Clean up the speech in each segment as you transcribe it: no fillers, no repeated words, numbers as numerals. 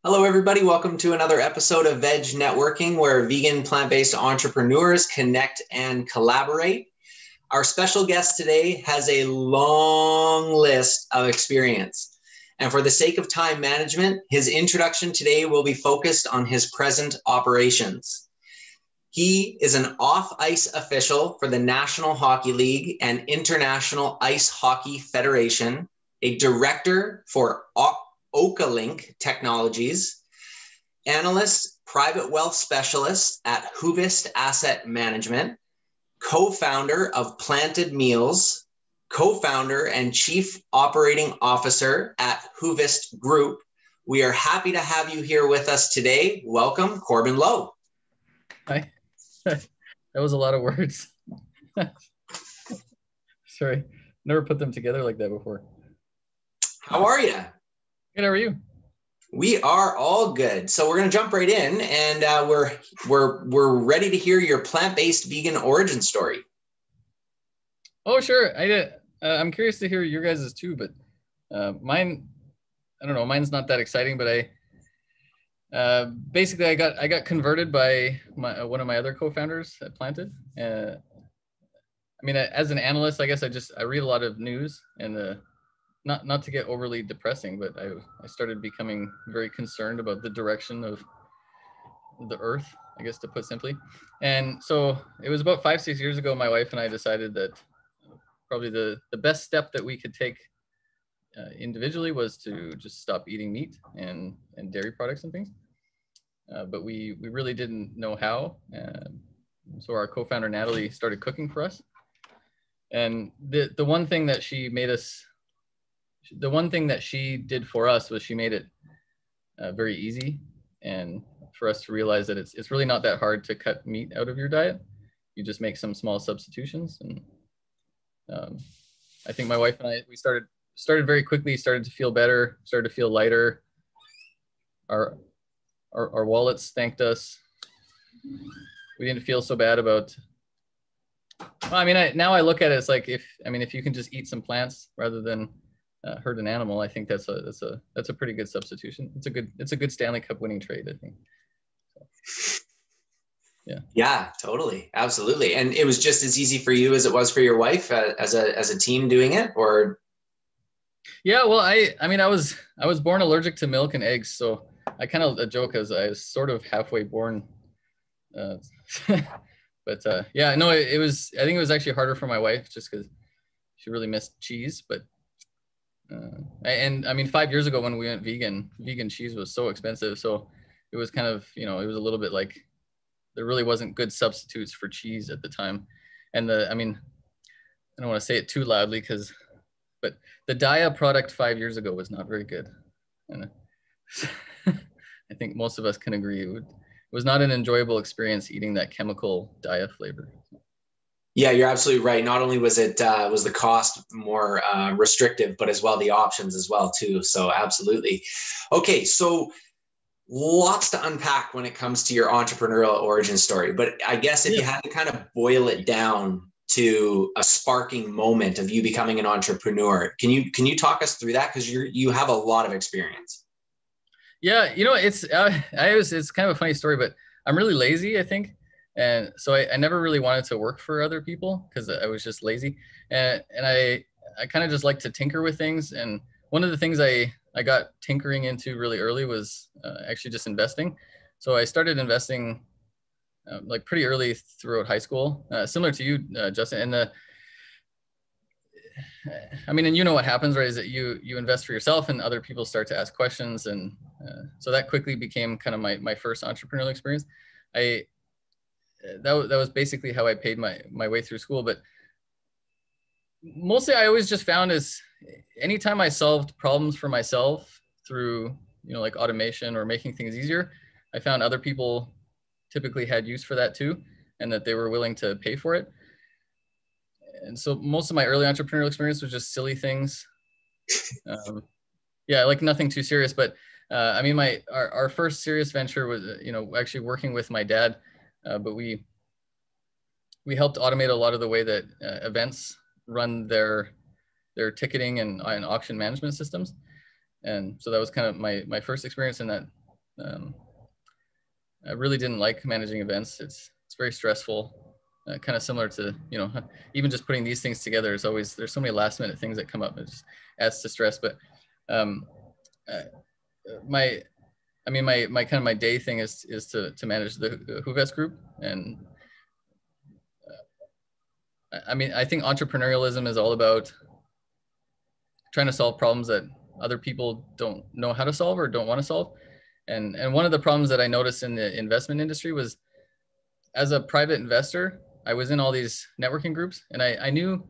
Hello, everybody. Welcome to another episode of Veg Networking, where vegan plant-based entrepreneurs connect and collaborate. Our special guest today has a long list of experience. And for the sake of time management, his introduction today will be focused on his present operations. He is an off-ice official for the National Hockey League and International Ice Hockey Federation, a director for Okalink Technologies, analyst, private wealth specialist at Hoovest Asset Management, co-founder of Planted Meals, co-founder and chief operating officer at Hoovest Group. We are happy to have you here with us today. Welcome, Corbin Lowe. Hi. That was a lot of words. Sorry, never put them together like that before. How are you? Good, how are you? We are all good. So we're going to jump right in, and we're ready to hear your plant-based vegan origin story. Oh, sure. I'm curious to hear your guys's too, but mine, I don't know. Mine's not that exciting, but basically I got converted by one of my other co-founders at Planted. I mean, as an analyst, I guess I read a lot of news and not to get overly depressing, but I started becoming very concerned about the direction of the earth, I guess, to put simply. And so it was about 5-6 years ago, my wife and I decided that probably the best step that we could take individually was to just stop eating meat and dairy products and things. But we really didn't know how. So our co-founder, Natalie, started cooking for us. And the one thing that she did for us was she made it very easy, and for us to realize that it's really not that hard to cut meat out of your diet. You just make some small substitutions, and I think my wife and I, we started very quickly, started to feel better, started to feel lighter. Our wallets thanked us. We didn't feel so bad about. Well, I mean, now I look at it as like if you can just eat some plants rather than hurt an animal, I think that's a pretty good substitution. It's a good Stanley Cup winning trade, I think. So, yeah. Yeah, totally, absolutely. And it was just as easy for you as it was for your wife as a team doing it, or? Yeah, well, I was born allergic to milk and eggs, so I kind of joke as I was sort of halfway born. But yeah, no, I think it was actually harder for my wife just because she really missed cheese, but. And I mean, 5 years ago when we went vegan cheese was so expensive. So it was kind of, it was a little bit like there really wasn't good substitutes for cheese at the time. And I don't want to say it too loudly but the Daiya product 5 years ago was not very good. And I think most of us can agree it was not an enjoyable experience eating that chemical Daiya flavor. Yeah, you're absolutely right. Not only was the cost more restrictive, but as well the options as well too. So absolutely. Okay, so lots to unpack when it comes to your entrepreneurial origin story. But I guess if you had to kind of boil it down to a sparking moment of you becoming an entrepreneur, can you talk us through that, because you have a lot of experience? Yeah, it's kind of a funny story, but I'm really lazy, I think. And so I never really wanted to work for other people because I was just lazy. And I kind of just like to tinker with things. And one of the things I got tinkering into really early was actually just investing. So I started investing like pretty early throughout high school, similar to you, Justin. And and you know what happens, right, is that you invest for yourself and other people start to ask questions. And so that quickly became kind of my first entrepreneurial experience. That was basically how I paid my way through school. But mostly I always just found is anytime I solved problems for myself through, like automation or making things easier, I found other people typically had use for that too, and that they were willing to pay for it. And so most of my early entrepreneurial experience was just silly things. Yeah, like nothing too serious. But our first serious venture was, actually working with my dad. But we helped automate a lot of the way that events run their ticketing and auction management systems. And so that was kind of my first experience in that. I really didn't like managing events. It's very stressful. Kind of similar to, you know, even just putting these things together is always, there's so many last minute things that come up. It just adds to stress. But my kind of my day thing is to manage the Hoovest group. And I mean, I think entrepreneurialism is all about trying to solve problems that other people don't know how to solve or don't want to solve. And one of the problems that I noticed in the investment industry was, as a private investor, I was in all these networking groups, and I knew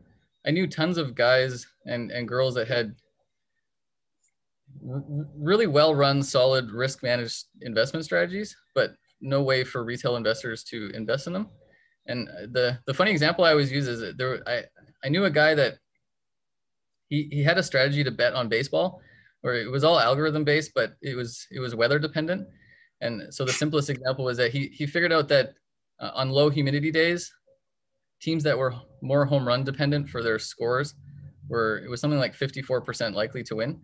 tons of guys and girls that had really well-run, solid, risk-managed investment strategies, but no way for retail investors to invest in them. And the funny example I always use is that I knew a guy that he had a strategy to bet on baseball, where it was all algorithm based, but it was weather dependent. And so the simplest example was that he figured out that on low humidity days, teams that were more home run dependent for their scores it was something like 54% likely to win.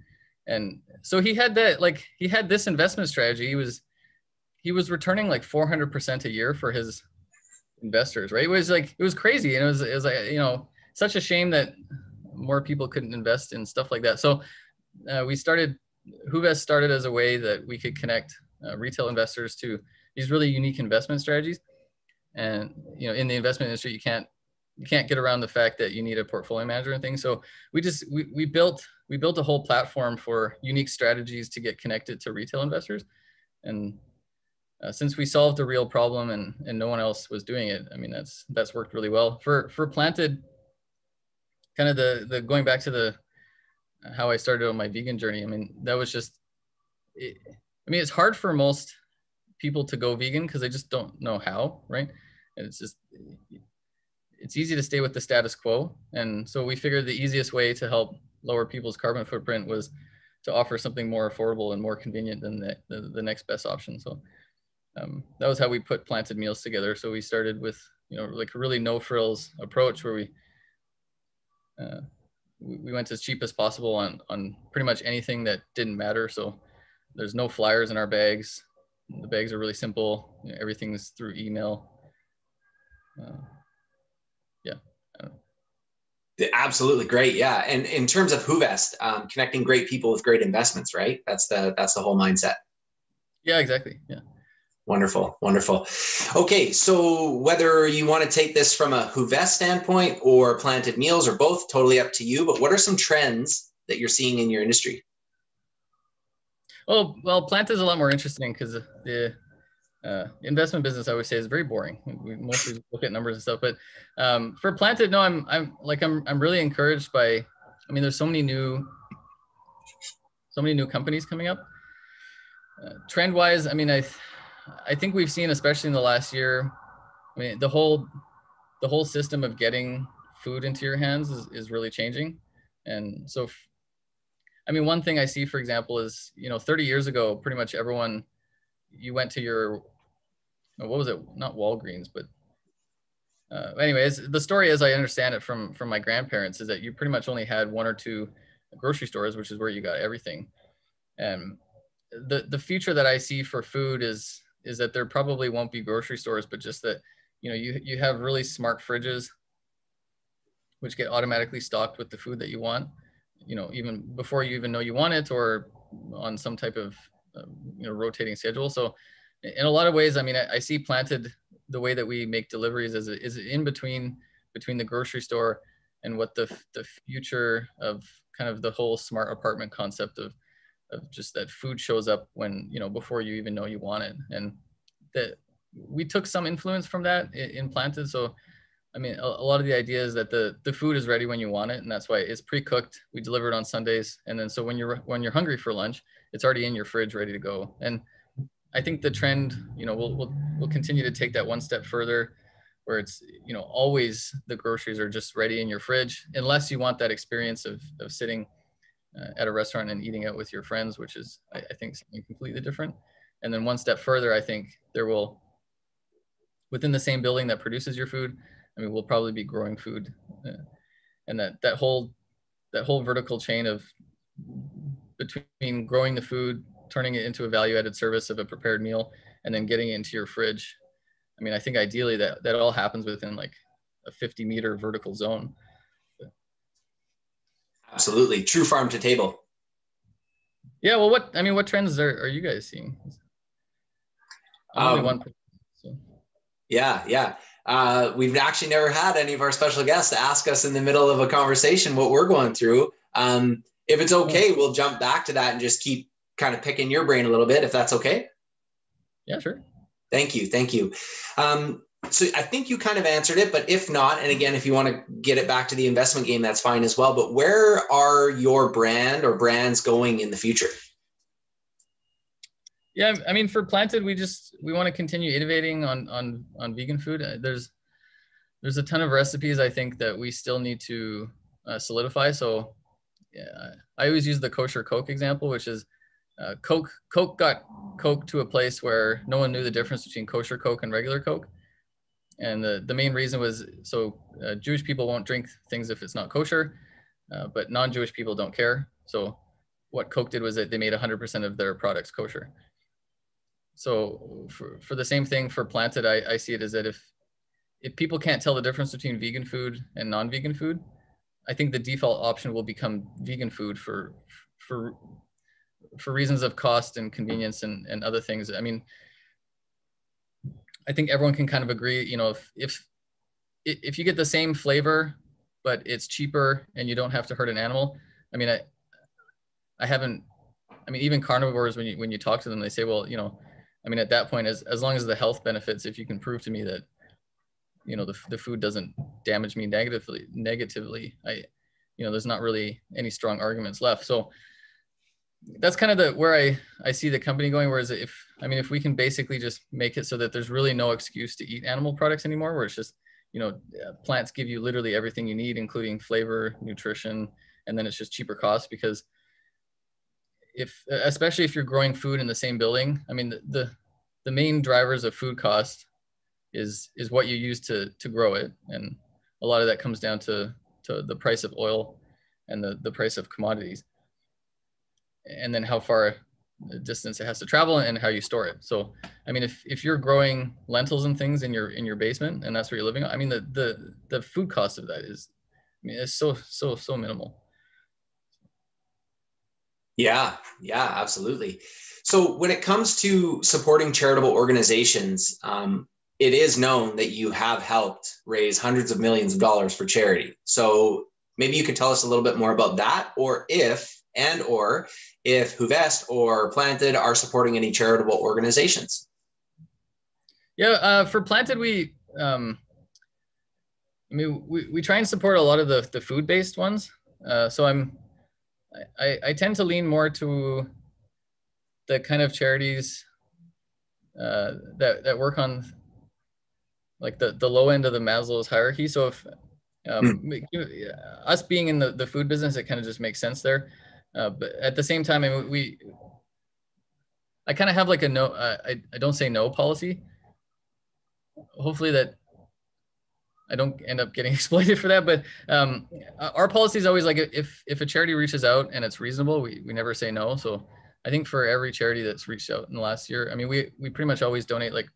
And so he had this investment strategy. He was returning like 400% a year for his investors, right? It was crazy. And it was like, you know, such a shame that more people couldn't invest in stuff like that. So Hoovest started as a way that we could connect retail investors to these really unique investment strategies. And, you know, in the investment industry, you can't get around the fact that you need a portfolio manager and things. So we built a whole platform for unique strategies to get connected to retail investors. And since we solved a real problem and no one else was doing it, I mean, that's worked really well for Planted. Kind of the going back to how I started on my vegan journey. I mean, that was just, it's hard for most people to go vegan because they just don't know how, right? And it's easy to stay with the status quo. And so we figured the easiest way to help lower people's carbon footprint was to offer something more affordable and more convenient than the next best option. So that was how we put Planted Meals together. So we started with, you know, like a really no frills approach where we went as cheap as possible on pretty much anything that didn't matter. So there's no flyers in our bags. The bags are really simple. You know, everything's through email. Yeah. Absolutely great. Yeah. And in terms of Hoovest, connecting great people with great investments, right? That's the whole mindset. Yeah, exactly. Yeah. Wonderful. Wonderful. Okay. So whether you want to take this from a Hoovest standpoint or Planted Meals or both, totally up to you. But what are some trends that you're seeing in your industry? Well, Planted is a lot more interesting because the investment business, I would say, is very boring. We mostly look at numbers and stuff. But for Planted, no, I'm really encouraged by. I mean, there's so many new companies coming up. Trend wise, I mean, I think we've seen, especially in the last year, I mean, the whole system of getting food into your hands is really changing. And so, I mean, one thing I see, for example, is, you know, 30 years ago, pretty much everyone, you went to your, what was it? Not Walgreens, but anyways, the story, as I understand it from my grandparents, is that you pretty much only had one or two grocery stores, which is where you got everything. And the future that I see for food is that there probably won't be grocery stores, but just that, you know, you have really smart fridges, which get automatically stocked with the food that you want, you know, even before you even know you want it, or on some type of you know, rotating schedule. So in a lot of ways, I mean, I see Planted, the way that we make deliveries is in between the grocery store and what the future of kind of the whole smart apartment concept of just that food shows up when, you know, before you even know you want it. And that we took some influence from that in Planted. So, I mean, a lot of the idea is that the food is ready when you want it. And that's why it's pre-cooked. We deliver it on Sundays. And then, so when you're hungry for lunch, it's already in your fridge, ready to go. And I think the trend, you know, we'll continue to take that one step further, where it's, you know, always the groceries are just ready in your fridge, unless you want that experience of sitting at a restaurant and eating out with your friends, which is, I think, something completely different. And then one step further, I think there will, within the same building that produces your food, I mean, we'll probably be growing food, and that whole vertical chain of between growing the food, turning it into a value-added service of a prepared meal and then getting it into your fridge. I mean, I think ideally that all happens within like a 50-meter vertical zone. Absolutely. True farm to table. Yeah. Well, what trends are you guys seeing? I'm only one person, so. Yeah. We've actually never had any of our special guests ask us in the middle of a conversation what we're going through. If it's okay, we'll jump back to that and just keep kind of picking your brain a little bit, if that's okay. Yeah, sure. Thank you. So I think you kind of answered it, but if not, and again, if you want to get it back to the investment game, that's fine as well. But where are your brand or brands going in the future? Yeah, I mean, for Planted, we want to continue innovating on vegan food. There's a ton of recipes I think that we still need to solidify. So yeah, I always use the kosher Coke example, which is Coke got Coke to a place where no one knew the difference between kosher Coke and regular Coke. And the main reason was Jewish people won't drink things if it's not kosher, but non-Jewish people don't care. So what Coke did was that they made 100% of their products kosher. So for the same thing for Planted, I see it as that if people can't tell the difference between vegan food and non-vegan food, I think the default option will become vegan food for reasons of cost and convenience and other things. I mean, I think everyone can kind of agree, you know, if you get the same flavor, but it's cheaper and you don't have to hurt an animal. I mean, even carnivores, when you talk to them, they say, well, you know, I mean, at that point, as long as the health benefits, if you can prove to me that, you know, the food doesn't damage me negatively, there's not really any strong arguments left. So that's kind of where I see the company going. Whereas if we can basically just make it so that there's really no excuse to eat animal products anymore, where it's just, you know, plants give you literally everything you need, including flavor, nutrition, and then it's just cheaper cost. Because especially if you're growing food in the same building, I mean, the main drivers of food cost is what you use to grow it. And a lot of that comes down to the price of oil and the price of commodities. And then how far distance it has to travel and how you store it. So, I mean, if you're growing lentils and things in your basement and that's where you're living, I mean, the food cost of that is, I mean, it's so minimal. Yeah, absolutely. So when it comes to supporting charitable organizations, it is known that you have helped raise hundreds of millions of dollars for charity. So maybe you could tell us a little bit more about that, or if Hoovest or Planted are supporting any charitable organizations. Yeah, for Planted, we try and support a lot of the food-based ones. So I tend to lean more to the kind of charities that work on like the low end of the Maslow's hierarchy. So if us being in the food business, it kind of just makes sense there. But at the same time, I kind of have like a no, I don't say no policy. Hopefully that I don't end up getting exploited for that. But our policy is always like, if a charity reaches out and it's reasonable, we never say no. So I think for every charity that's reached out in the last year, I mean, we pretty much always donate like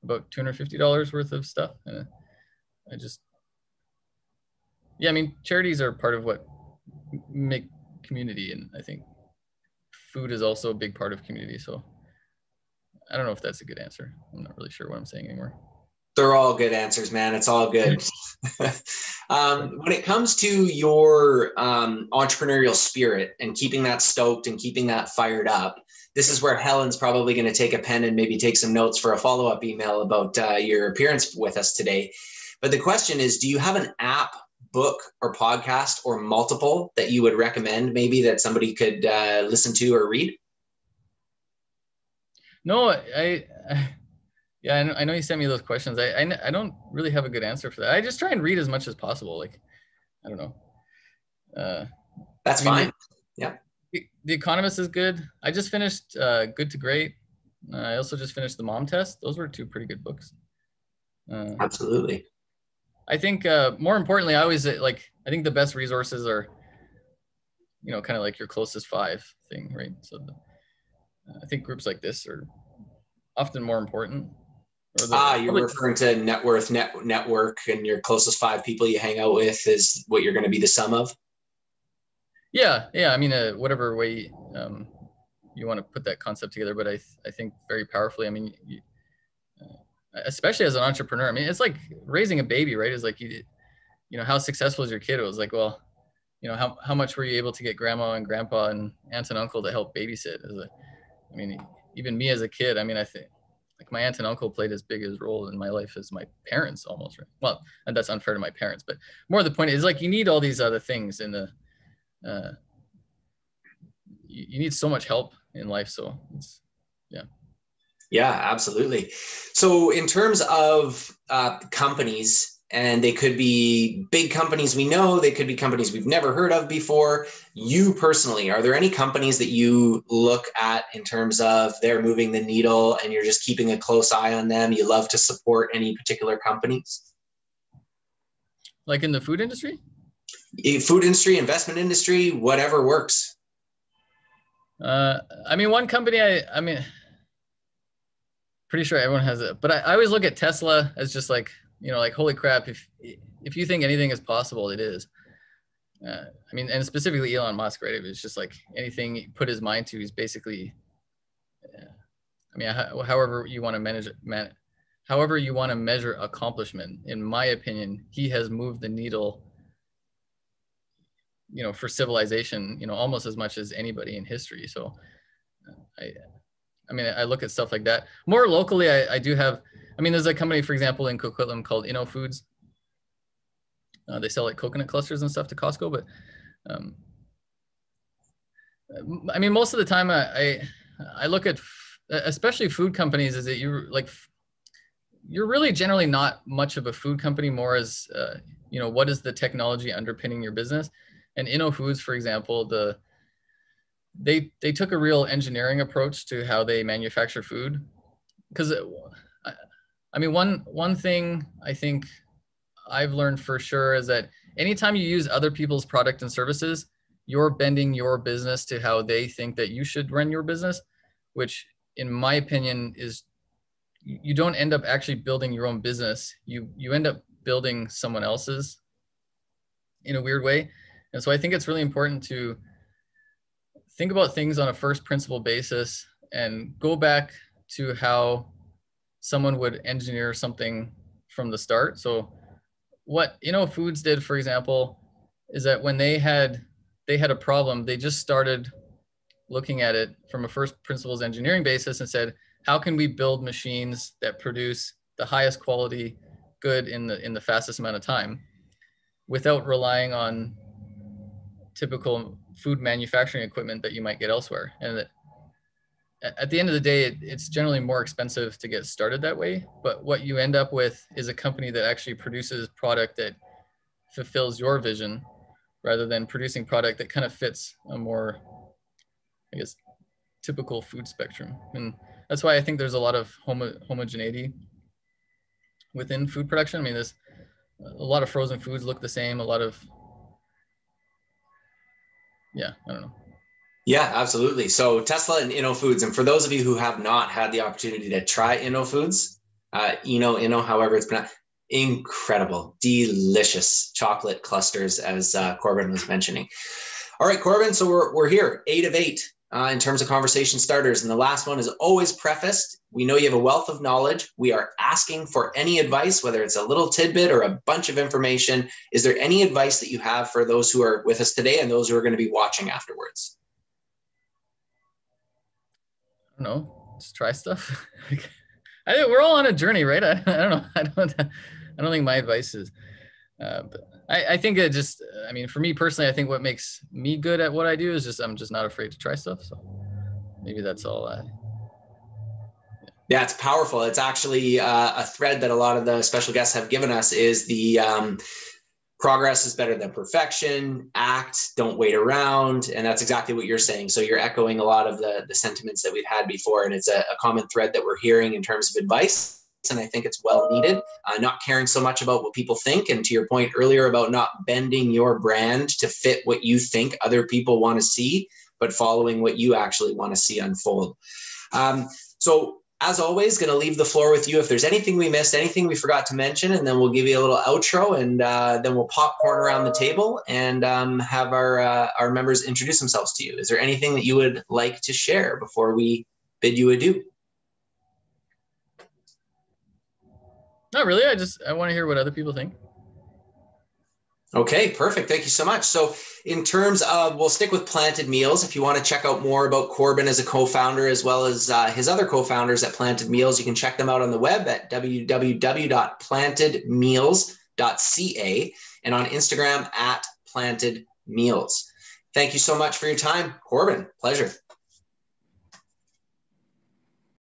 about $250 worth of stuff. And I mean, charities are part of what make community, and I think food is also a big part of community. So I don't know if that's a good answer. I'm not really sure what I'm saying anymore. They're all good answers, man. It's all good. When it comes to your entrepreneurial spirit and keeping that stoked and keeping that fired up, this is where Helen's probably going to take a pen and maybe take some notes for a follow-up email about your appearance with us today. But the question is, do you have an app, book, or podcast, or multiple that you would recommend maybe that somebody could listen to or read? No, I know you sent me those questions. I don't really have a good answer for that. I just try and read as much as possible. Like, I don't know. That's fine. Yeah. The Economist is good. I just finished Good to Great. I also just finished The Mom Test. Those were two pretty good books. Absolutely. I think more importantly, I think the best resources are, you know, kind of like your closest five thing, right? So I think groups like this are often more important. You're referring to network, and your closest 5 people you hang out with is what you're going to be the sum of. Yeah. I mean, whatever way you want to put that concept together, but I think very powerfully. I mean, especially as an entrepreneur, I mean, it's like raising a baby, right? It's like you know, how successful is your kid? It was like, well, you know, how much were you able to get grandma and grandpa and aunt and uncle to help babysit? I mean, even me as a kid, I mean, I think like my aunt and uncle played as big a role in my life as my parents almost, right? Well, and that's unfair to my parents, but more the point is like, you need all these other things in the, you need so much help in life. So it's, yeah. Yeah, absolutely. So in terms of companies, and they could be big companies we know, they could be companies we've never heard of before. You personally, are there any companies that you look at in terms of they're moving the needle and you're just keeping a close eye on them? You love to support any particular companies? Like in the food industry? Food industry, investment industry, whatever works. I mean, one company, I mean, pretty sure everyone has it, but I always look at Tesla as just like, you know, like, holy crap, if you think anything is possible, it is. I mean, and specifically Elon Musk, right? It's just like anything he put his mind to, he's basically, I mean, however you want to measure accomplishment, in my opinion, he has moved the needle, you know, for civilization, you know, almost as much as anybody in history. So I mean, I look at stuff like that. More locally, I do have, I mean, there's a company, for example, in Coquitlam called Foods. They sell like coconut clusters and stuff to Costco, but I mean, most of the time I look at, especially food companies, is that you're really generally not much of a food company, more as, you know, what is the technology underpinning your business? And Foods, for example, they took a real engineering approach to how they manufacture food. Because I mean, one thing I think I've learned for sure is that anytime you use other people's product and services, you're bending your business to how they think that you should run your business, which in my opinion is, you don't end up actually building your own business. You end up building someone else's in a weird way. And so I think it's really important to think about things on a first principle basis and go back to how someone would engineer something from the start. So what Foods did, for example, is that when they had a problem, they just started looking at it from a first principles engineering basis and said, how can we build machines that produce the highest quality good in the fastest amount of time without relying on typical food manufacturing equipment that you might get elsewhere. And at the end of the day, it's generally more expensive to get started that way. But what you end up with is a company that actually produces product that fulfills your vision, rather than producing product that kind of fits a more, I guess, typical food spectrum. And that's why I think there's a lot of homogeneity within food production. I mean, there's a lot of frozen foods look the same, a lot of, yeah, I don't know. Yeah, absolutely. So Tesla and Foods, and for those of you who have not had the opportunity to try Foods, however it's pronounced, incredible, delicious chocolate clusters, as Corbin was mentioning. All right, Corbin, so we're here, 8 of 8 in terms of conversation starters. And the last one is always prefaced. We know you have a wealth of knowledge. We are asking for any advice, whether it's a little tidbit or a bunch of information. Is there any advice that you have for those who are with us today and those who are going to be watching afterwards? I don't know, just try stuff. I think we're all on a journey, right? I don't know. I don't think my advice is, but I think it just, I mean, for me personally, I think what makes me good at what I do is I'm just not afraid to try stuff. So maybe that's all. Yeah, it's powerful. It's actually a thread that a lot of the special guests have given us is the progress is better than perfection, act, don't wait around. And that's exactly what you're saying. So you're echoing a lot of the sentiments that we've had before. And it's a common thread that we're hearing in terms of advice. And I think it's well needed, not caring so much about what people think. And to your point earlier about not bending your brand to fit what you think other people want to see, but following what you actually want to see unfold. So as always, going to leave the floor with you. If there's anything we missed, anything we forgot to mention, and then we'll give you a little outro, and then we'll popcorn around the table and have our members introduce themselves to you. Is there anything that you would like to share before we bid you adieu? Not really. I want to hear what other people think. Okay, perfect. Thank you so much. So in terms of, we'll stick with Planted Meals. If you want to check out more about Corbin as a co-founder, as well as his other co-founders at Planted Meals, you can check them out on the web at www.plantedmeals.ca and on Instagram at Planted Meals. Thank you so much for your time, Corbin. Pleasure.